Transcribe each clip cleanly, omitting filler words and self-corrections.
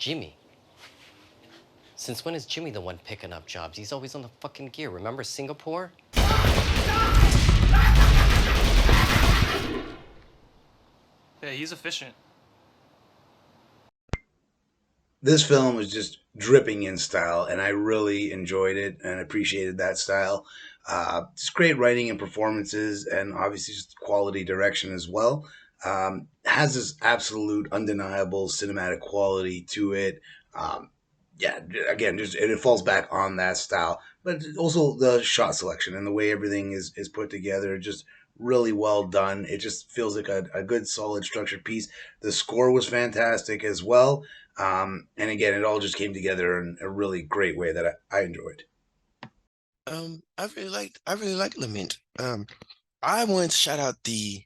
Jimmy. Since when is Jimmy the one picking up jobs? He's always on the fucking gear. Remember Singapore? Yeah, he's efficient. This film was just dripping in style, and I really enjoyed it and appreciated that style. Just great writing and performances, and obviously just quality direction as well. Has this absolute undeniable cinematic quality to it. Um, yeah, again, just it falls back on that style, but also the shot selection and the way everything is put together, just really well done. It just feels like a good, solid, structured piece. The score was fantastic as well, and again, it all just came together in a really great way that I enjoyed. I really liked Lament. I wanted to shout out the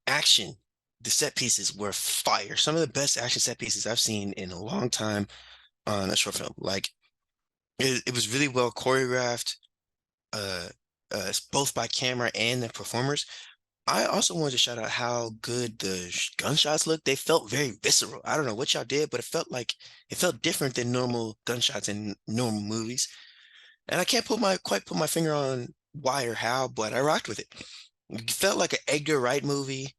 action. The set pieces were fire. Some of the best action set pieces I've seen in a long time on a short film. Like it was really well choreographed, uh, both by camera and the performers. I also wanted to shout out how good the gunshots looked. They felt very visceral. I don't know what y'all did, but it felt different than normal gunshots in normal movies. And I can't quite put my finger on why or how, but I rocked with it. It felt like an Edgar Wright movie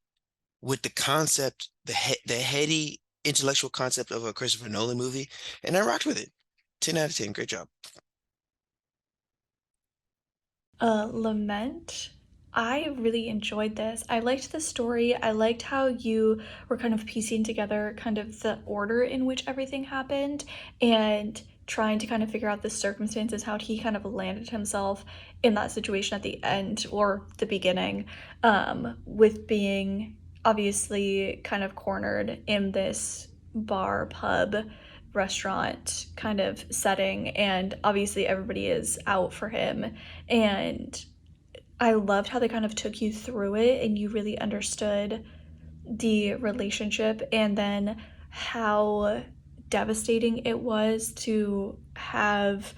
with the concept, the heady intellectual concept of a Christopher Nolan movie, and I rocked with it. 10 out of 10. Great job. Lament. I really enjoyed this. I liked the story. I liked how you were kind of piecing together kind of the order in which everything happened and trying to kind of figure out the circumstances, how he kind of landed himself in that situation at the end or the beginning, with being obviously kind of cornered in this bar, pub, restaurant kind of setting, and obviously everybody is out for him. And I loved how they kind of took you through it and you really understood the relationship, and then how devastating it was to have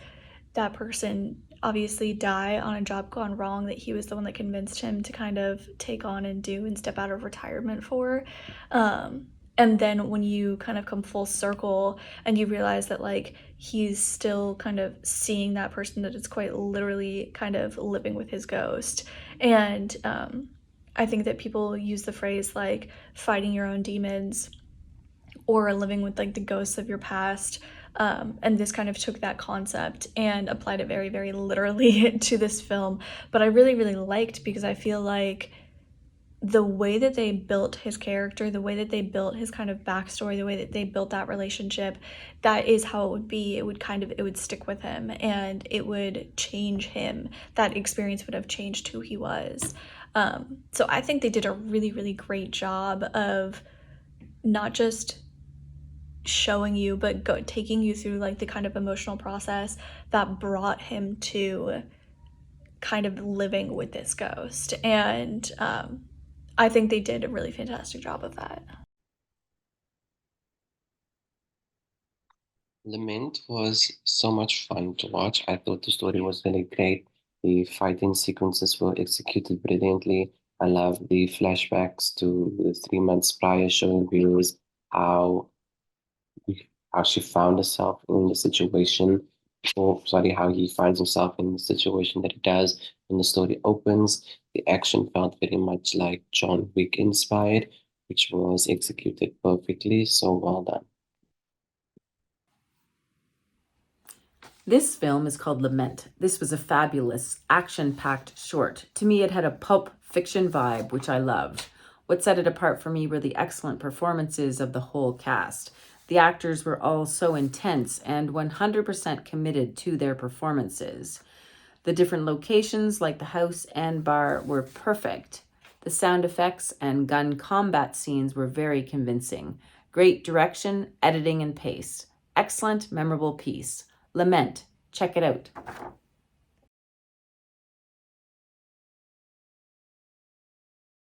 that person obviously die on a job gone wrong that he was the one that convinced him to kind of take on and do and step out of retirement for. And then when you kind of come full circle and you realize that like he's still kind of seeing that person, that it's quite literally kind of living with his ghost. And I think that people use the phrase like fighting your own demons or living with like the ghosts of your past. And this kind of took that concept and applied it very, very literally to this film. But I really, really liked, because I feel like the way that they built his character, the way that they built his kind of backstory, the way that they built that relationship, that is how it would be. It would stick with him and it would change him. That experience would have changed who he was. So I think they did a really, really great job of not just showing you, but taking you through like the kind of emotional process that brought him to kind of living with this ghost. And I think they did a really fantastic job of that. Lament was so much fun to watch. I thought the story was really great. The fighting sequences were executed brilliantly. I love the flashbacks to the 3 months prior, showing viewers how how she found herself in the situation, or sorry, how he finds himself in the situation that he does when the story opens. The action felt very much like John Wick inspired, which was executed perfectly. So well done. This film is called Lament. This was a fabulous, action-packed short. To me, it had a pulp fiction vibe, which I loved. What set it apart for me were the excellent performances of the whole cast. The actors were all so intense and 100% committed to their performances. The different locations, like the house and bar, were perfect. The sound effects and gun combat scenes were very convincing. Great direction, editing, and pace. Excellent, memorable piece. Lament. Check it out.